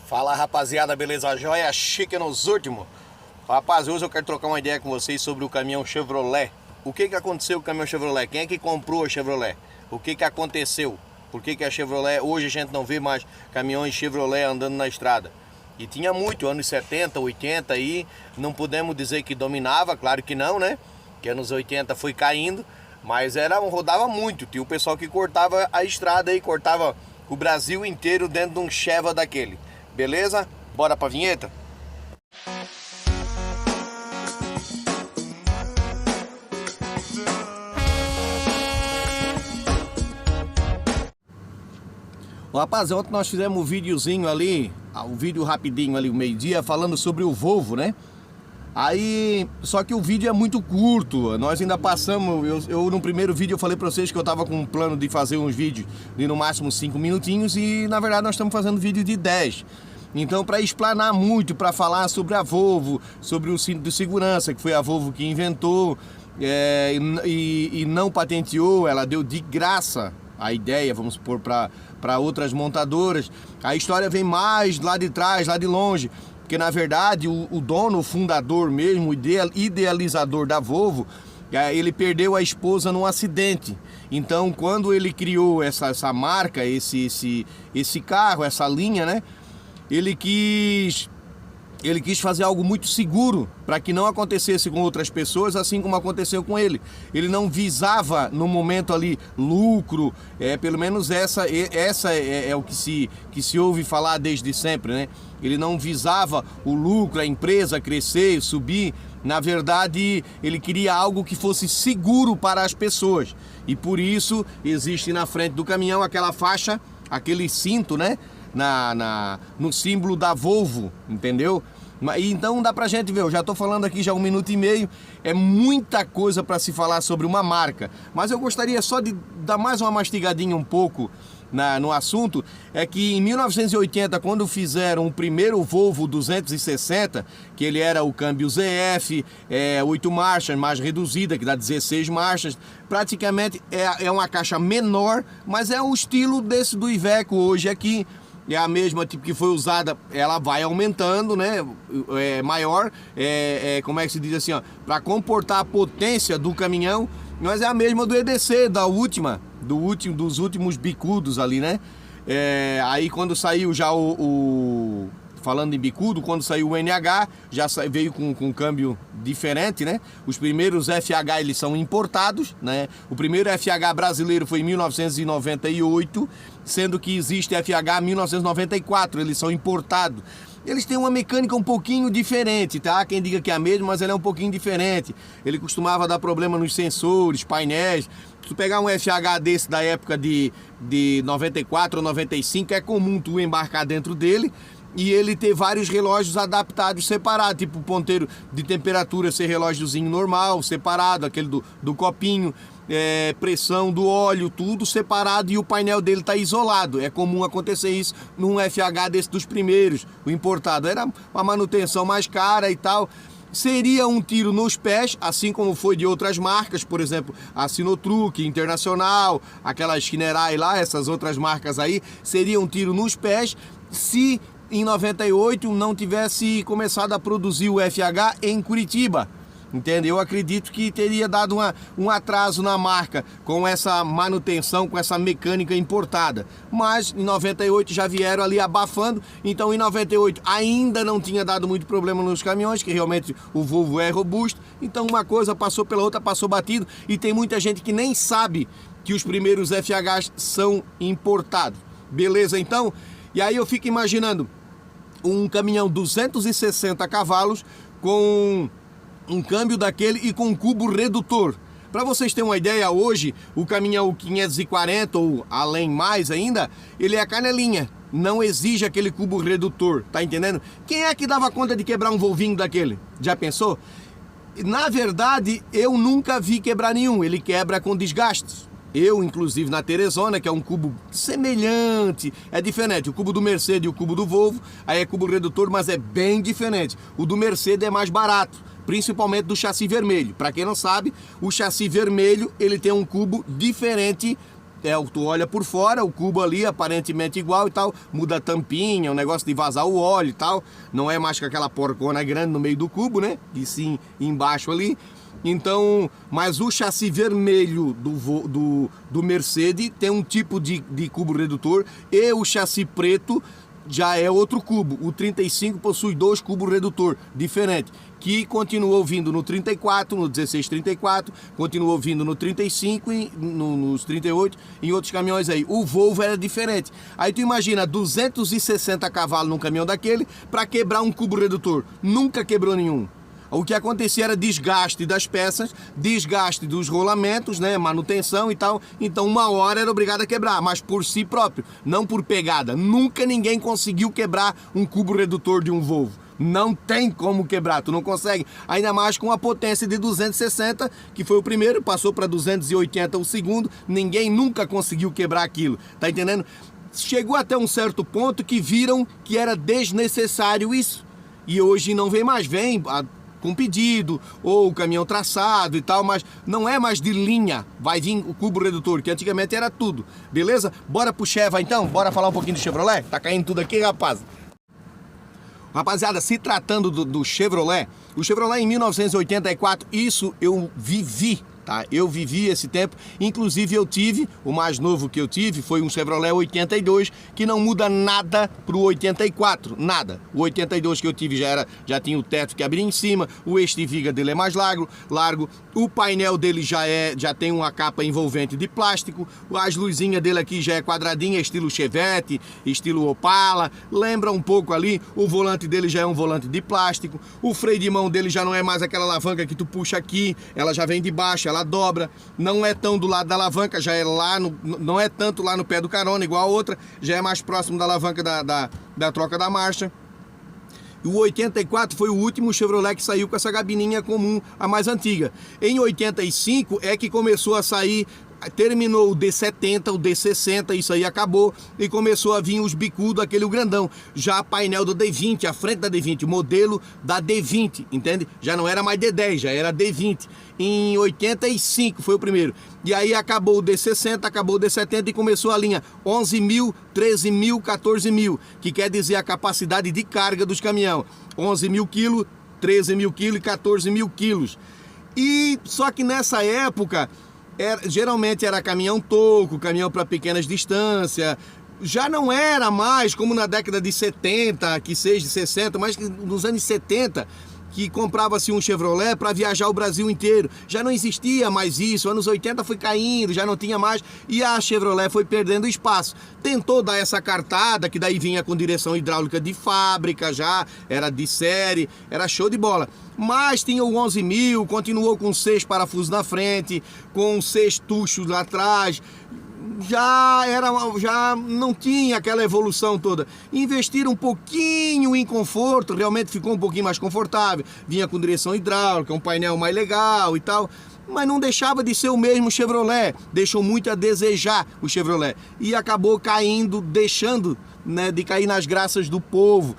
Fala rapaziada, beleza? Joia chique nos últimos. Rapaz, hoje eu quero trocar uma ideia com vocês sobre o caminhão Chevrolet. O que aconteceu com o caminhão Chevrolet? Quem é que comprou a Chevrolet? O que aconteceu? Por que a Chevrolet, hoje a gente não vê mais caminhões Chevrolet andando na estrada? E tinha muito, anos 70, 80 aí, não podemos dizer que dominava, claro que não, né? Que anos 80 foi caindo, mas rodava muito. Tinha o pessoal que cortava a estrada aí, cortava o Brasil inteiro dentro de um Cheva daquele. Beleza? Bora pra vinheta? Rapaz, ontem nós fizemos um videozinho ali, um vídeo rapidinho ali, o meio-dia, falando sobre o Volvo, né? Aí, só que o vídeo é muito curto, nós ainda passamos, eu no primeiro vídeo eu falei pra vocês que eu tava com um plano de fazer uns vídeos de no máximo 5 minutinhos e na verdade nós estamos fazendo vídeo de 10. Então, para explanar muito, para falar sobre a Volvo, sobre o cinto de segurança, que foi a Volvo que inventou e não patenteou, ela deu de graça a ideia, vamos supor, para outras montadoras. A história vem mais lá de trás, lá de longe, porque na verdade o dono, o fundador mesmo, o idealizador da Volvo, ele perdeu a esposa num acidente. Então, quando ele criou essa marca, esse carro, essa linha, né? Ele quis fazer algo muito seguro para que não acontecesse com outras pessoas, assim como aconteceu com ele. Ele não visava no momento ali lucro, pelo menos essa é o que se ouve falar desde sempre, né? Ele não visava o lucro, a empresa crescer, subir. Na verdade, ele queria algo que fosse seguro para as pessoas. E por isso existe na frente do caminhão aquela faixa, aquele cinto, né? No símbolo da Volvo, entendeu? Então dá pra gente ver, eu já tô falando aqui já 1 minuto e meio, é muita coisa para se falar sobre uma marca, mas eu gostaria só de dar mais uma mastigadinha um pouco no assunto. É que em 1980, quando fizeram o primeiro Volvo 260, que ele era o câmbio ZF, 8 marchas, mais reduzida, que dá 16 marchas, praticamente é uma caixa menor, mas é o estilo desse do Iveco hoje aqui. É a mesma tipo que foi usada, ela vai aumentando, né? É maior, como é que se diz assim, ó, para comportar a potência do caminhão, mas é a mesma do EDC, dos últimos bicudos ali, né? Aí quando saiu já falando em bicudo, quando saiu o NH, já veio com câmbio diferente, né? Os primeiros FH, eles são importados, né? O primeiro FH brasileiro foi em 1998, sendo que existe FH em 1994, eles são importados. Eles têm uma mecânica um pouquinho diferente, tá? Quem diga que é a mesma, mas ela é um pouquinho diferente. Ele costumava dar problema nos sensores, painéis. Se tu pegar um FH desse da época de 94 ou 95, é comum tu embarcar dentro dele e ele ter vários relógios adaptados separados, tipo o ponteiro de temperatura ser relógiozinho normal, separado, aquele do copinho, pressão do óleo, tudo separado, e o painel dele tá isolado. É comum acontecer isso num FH desse dos primeiros, o importado. Era uma manutenção mais cara e tal. Seria um tiro nos pés, assim como foi de outras marcas, por exemplo, a Sinotruc, Internacional, aquela Shinerai lá, essas outras marcas aí, seria um tiro nos pés se em 98 não tivesse começado a produzir o FH em Curitiba. Entende? Eu acredito que teria dado um atraso na marca com essa manutenção, com essa mecânica importada. Mas em 98 já vieram ali abafando, então em 98 ainda não tinha dado muito problema nos caminhões, que realmente o Volvo é robusto. Então uma coisa passou pela outra, passou batido, e tem muita gente que nem sabe que os primeiros FHs são importados. Beleza, então? E aí eu fico imaginando um caminhão 260 cavalos com um câmbio daquele e com um cubo redutor. Para vocês terem uma ideia, hoje o caminhão 540 ou além mais ainda, ele é canelinha, não exige aquele cubo redutor, tá entendendo? Quem é que dava conta de quebrar um Volvinho daquele? Já pensou? Na verdade, eu nunca vi quebrar nenhum, ele quebra com desgastes. Eu, inclusive, na Teresona, que é um cubo semelhante, é diferente. O cubo do Mercedes e o cubo do Volvo, aí é cubo redutor, mas é bem diferente. O do Mercedes é mais barato, principalmente do chassi vermelho. Para quem não sabe, o chassi vermelho, ele tem um cubo diferente tu olha por fora, o cubo ali aparentemente igual e tal, muda a tampinha, o negócio de vazar o óleo e tal, não é mais com aquela porcona grande no meio do cubo, né? E sim embaixo ali. Então, mas o chassi vermelho do Mercedes tem um tipo de cubo redutor, e o chassi preto já é outro cubo. O 35 possui 2 cubos redutor diferentes, que continuou vindo no 34, no 1634, continuou vindo no 35 e nos 38, em outros caminhões aí. O Volvo era diferente. Aí tu imagina 260 cavalos num caminhão daquele para quebrar um cubo redutor. Nunca quebrou nenhum. O que acontecia era desgaste das peças, desgaste dos rolamentos, né, manutenção e tal. Então uma hora era obrigado a quebrar, mas por si próprio, não por pegada. Nunca ninguém conseguiu quebrar um cubo redutor de um Volvo. Não tem como quebrar, tu não consegue. Ainda mais com a potência de 260, que foi o primeiro, passou para 280 o segundo. Ninguém nunca conseguiu quebrar aquilo, tá entendendo? Chegou até um certo ponto que viram que era desnecessário isso. E hoje não vem mais, vem com pedido, ou o caminhão traçado e tal, mas não é mais de linha, vai vir o cubo redutor, que antigamente era tudo, beleza? Bora pro Cheva então? Bora falar um pouquinho do Chevrolet? Tá caindo tudo aqui, rapaz? Rapaziada, se tratando do Chevrolet, o Chevrolet em 1984, isso eu vivi, tá? Eu vivi esse tempo, inclusive eu tive, o mais novo que eu tive foi um Chevrolet 82, que não muda nada pro 84, nada. O 82 que eu tive já tinha o teto que abria em cima, o eixo de viga dele é mais largo, o painel dele já tem uma capa envolvente de plástico, as luzinhas dele aqui já é quadradinha, estilo Chevette, estilo Opala, lembra um pouco ali, o volante dele já é um volante de plástico, o freio de mão dele já não é mais aquela alavanca que tu puxa aqui, ela já vem de baixo, ela dobra, não é tão do lado da alavanca, já é lá não é tanto lá no pé do carona igual a outra, já é mais próximo da alavanca da troca da marcha. O 84 foi o último Chevrolet que saiu com essa gabininha comum, a mais antiga. Em 85 é que começou a sair, terminou o D70, o D60, isso aí acabou, e começou a vir os bicudos, aquele grandão, já painel do D20, a frente da D20, o modelo da D20, entende? Já não era mais D10, já era D20. Em 85 foi o primeiro. E aí acabou o D60, acabou o D70 e começou a linha 11.000, 13.000, 14.000, que quer dizer a capacidade de carga dos caminhões. 11.000 quilos, 13.000 quilos e 14.000 quilos. E só que nessa época, geralmente era caminhão toco, caminhão para pequenas distâncias. Já não era mais como na década de 70, que seja de 60, mas nos anos 70, que comprava-se um Chevrolet para viajar o Brasil inteiro. Já não existia mais isso, anos 80 foi caindo, já não tinha mais, e a Chevrolet foi perdendo espaço. Tentou dar essa cartada, que daí vinha com direção hidráulica de fábrica já, era de série, era show de bola. Mas tinha o 11.000, continuou com 6 parafusos na frente, com 6 tuchos lá atrás, já não tinha aquela evolução toda. Investiram um pouquinho em conforto, realmente ficou um pouquinho mais confortável, vinha com direção hidráulica, um painel mais legal e tal, mas não deixava de ser o mesmo Chevrolet, deixou muito a desejar o Chevrolet, e acabou caindo, deixando, né, de cair nas graças do povo.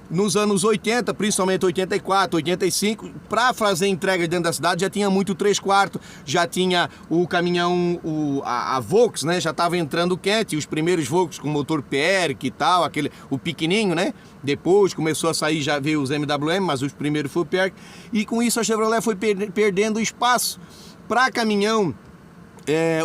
Nos anos 80, principalmente 84, 85, para fazer entrega dentro da cidade já tinha muito 3/4, já tinha o caminhão, a Volks, né, já estava entrando quente, os primeiros Volks com motor PERC e tal, o pequenininho, né, depois começou a sair, já veio os MWM, mas os primeiros foi o PERC, e com isso a Chevrolet foi perdendo espaço para caminhão.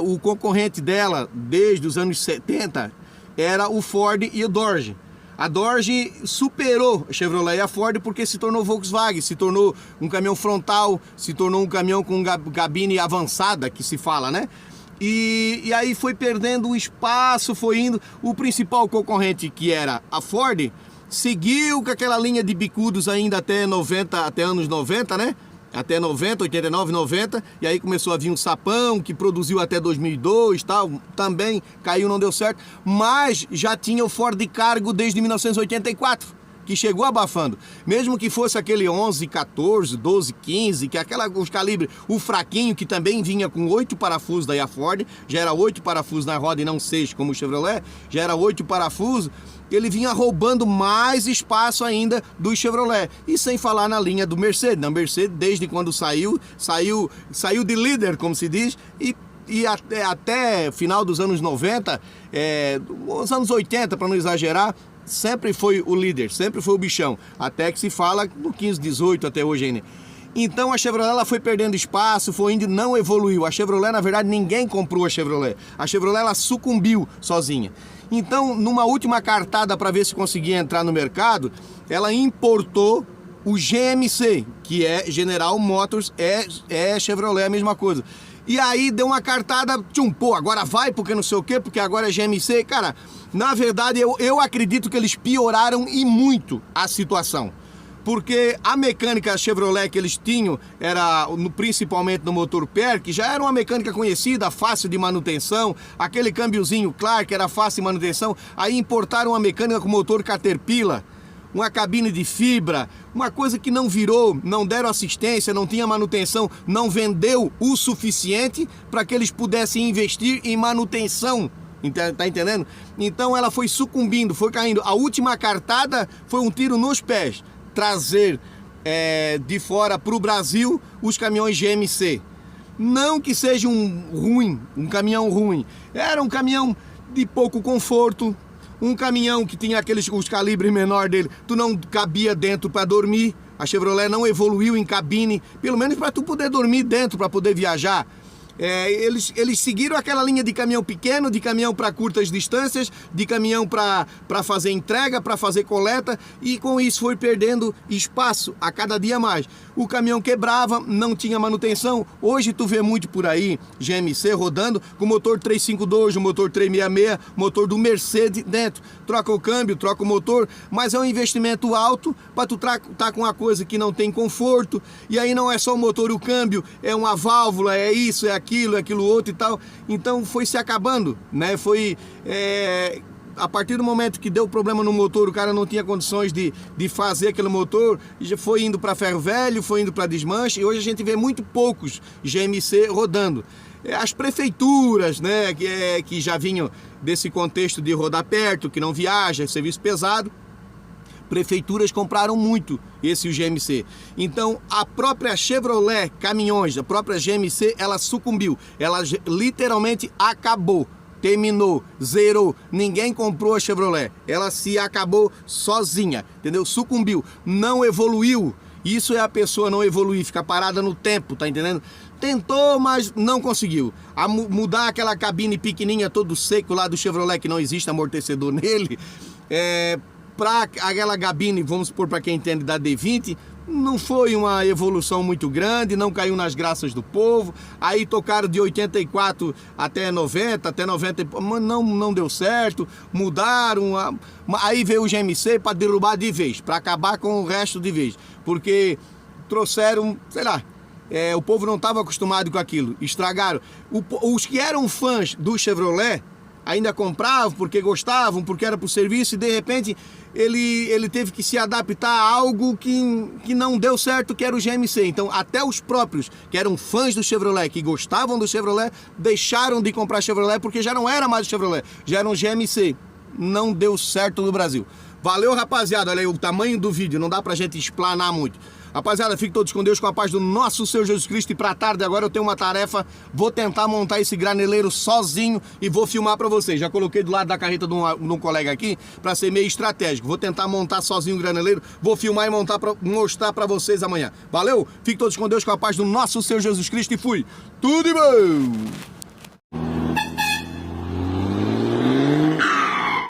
O concorrente dela, desde os anos 70, era o Ford e o Dodge. A Dodge superou a Chevrolet e a Ford porque se tornou Volkswagen, se tornou um caminhão frontal, se tornou um caminhão com cabine avançada, que se fala, né? E aí foi perdendo o espaço, foi indo. O principal concorrente, que era a Ford, seguiu com aquela linha de bicudos ainda até anos 90, né? Até 90, 89, 90, e aí começou a vir um sapão que produziu até 2002, tal, também caiu, não deu certo, mas já tinha o Ford Cargo desde 1984, que chegou abafando, mesmo que fosse aquele 11, 14, 12, 15, que é os calibres, o fraquinho, que também vinha com 8 parafusos, daí a Ford, já era 8 parafusos na roda e não 6 como o Chevrolet, já era 8 parafusos, ele vinha roubando mais espaço ainda do Chevrolet. E sem falar na linha do Mercedes. Na Mercedes, desde quando saiu de líder, como se diz, e e até final dos anos 90, os anos 80, para não exagerar, sempre foi o líder, sempre foi o bichão. Até que se fala no 15, 18 até hoje ainda. Então a Chevrolet ela foi perdendo espaço, foi indo, não evoluiu. A Chevrolet, na verdade, ninguém comprou a Chevrolet. A Chevrolet ela sucumbiu sozinha. Então, numa última cartada para ver se conseguia entrar no mercado, ela importou o GMC, que é General Motors, é Chevrolet, a mesma coisa. E aí deu uma cartada, pô, agora vai, porque não sei o quê, porque agora é GMC. Cara, na verdade, eu acredito que eles pioraram e muito a situação. Porque a mecânica Chevrolet que eles tinham, principalmente no motor PER, que já era uma mecânica conhecida, fácil de manutenção, aquele câmbiozinho Clark era fácil de manutenção, aí importaram uma mecânica com motor Caterpillar, uma cabine de fibra, uma coisa que não virou, não deram assistência, não tinha manutenção, não vendeu o suficiente para que eles pudessem investir em manutenção. Tá entendendo? Então ela foi sucumbindo, foi caindo. A última cartada foi um tiro nos pés. Trazer de fora para o Brasil os caminhões GMC. Não que seja um caminhão ruim. Era um caminhão de pouco conforto, um caminhão que tinha os calibres menor dele, tu não cabia dentro para dormir. A Chevrolet não evoluiu em cabine, pelo menos para tu poder dormir dentro, para poder viajar. Eles seguiram aquela linha de caminhão pequeno, de caminhão para curtas distâncias, de caminhão para fazer entrega, para fazer coleta, e com isso foi perdendo espaço a cada dia mais. O caminhão quebrava, não tinha manutenção. Hoje tu vê muito por aí GMC rodando com motor 352, motor 366, motor do Mercedes dentro. Troca o câmbio, troca o motor, mas é um investimento alto para tu tá com uma coisa que não tem conforto. E aí não é só o motor e o câmbio, é uma válvula, é isso, é aquilo outro e tal. Então foi se acabando, né? A partir do momento que deu problema no motor, o cara não tinha condições de fazer aquele motor, já foi indo para ferro velho, foi indo para desmanche, e hoje a gente vê muito poucos GMC rodando. As prefeituras, né, que já vinham desse contexto de rodar perto, que não viaja, serviço pesado, prefeituras compraram muito o GMC. Então a própria Chevrolet Caminhões, a própria GMC, ela sucumbiu, ela literalmente acabou. Terminou, zerou, ninguém comprou a Chevrolet, ela se acabou sozinha, entendeu? Sucumbiu, não evoluiu. Isso é a pessoa não evoluir, ficar parada no tempo, tá entendendo? Tentou, mas não conseguiu. Mudar aquela cabine pequenininha, todo seco lá do Chevrolet, que não existe amortecedor nele, para aquela cabine, vamos supor, para quem entende da D20, não foi uma evolução muito grande, não caiu nas graças do povo. Aí tocaram de 84 até 90, não deu certo, mudaram. Aí veio o GMC para derrubar de vez, para acabar com o resto de vez, porque trouxeram, sei lá, o povo não estava acostumado com aquilo, estragaram. Os que eram fãs do Chevrolet ainda compravam porque gostavam, porque era para o serviço, e de repente ele teve que se adaptar a algo que não deu certo, que era o GMC. Então até os próprios que eram fãs do Chevrolet, que gostavam do Chevrolet, deixaram de comprar Chevrolet porque já não era mais o Chevrolet, já era um GMC. Não deu certo no Brasil. Valeu, rapaziada, olha aí o tamanho do vídeo, não dá pra gente explanar muito. Rapaziada, fiquem todos com Deus, com a paz do nosso Senhor Jesus Cristo. E pra tarde agora eu tenho uma tarefa, vou tentar montar esse graneleiro sozinho e vou filmar pra vocês. Já coloquei do lado da carreta de um colega aqui pra ser meio estratégico. Vou tentar montar sozinho o graneleiro, vou filmar e mostrar pra vocês amanhã. Valeu? Fiquem todos com Deus, com a paz do nosso Senhor Jesus Cristo e fui! Tudo de bom!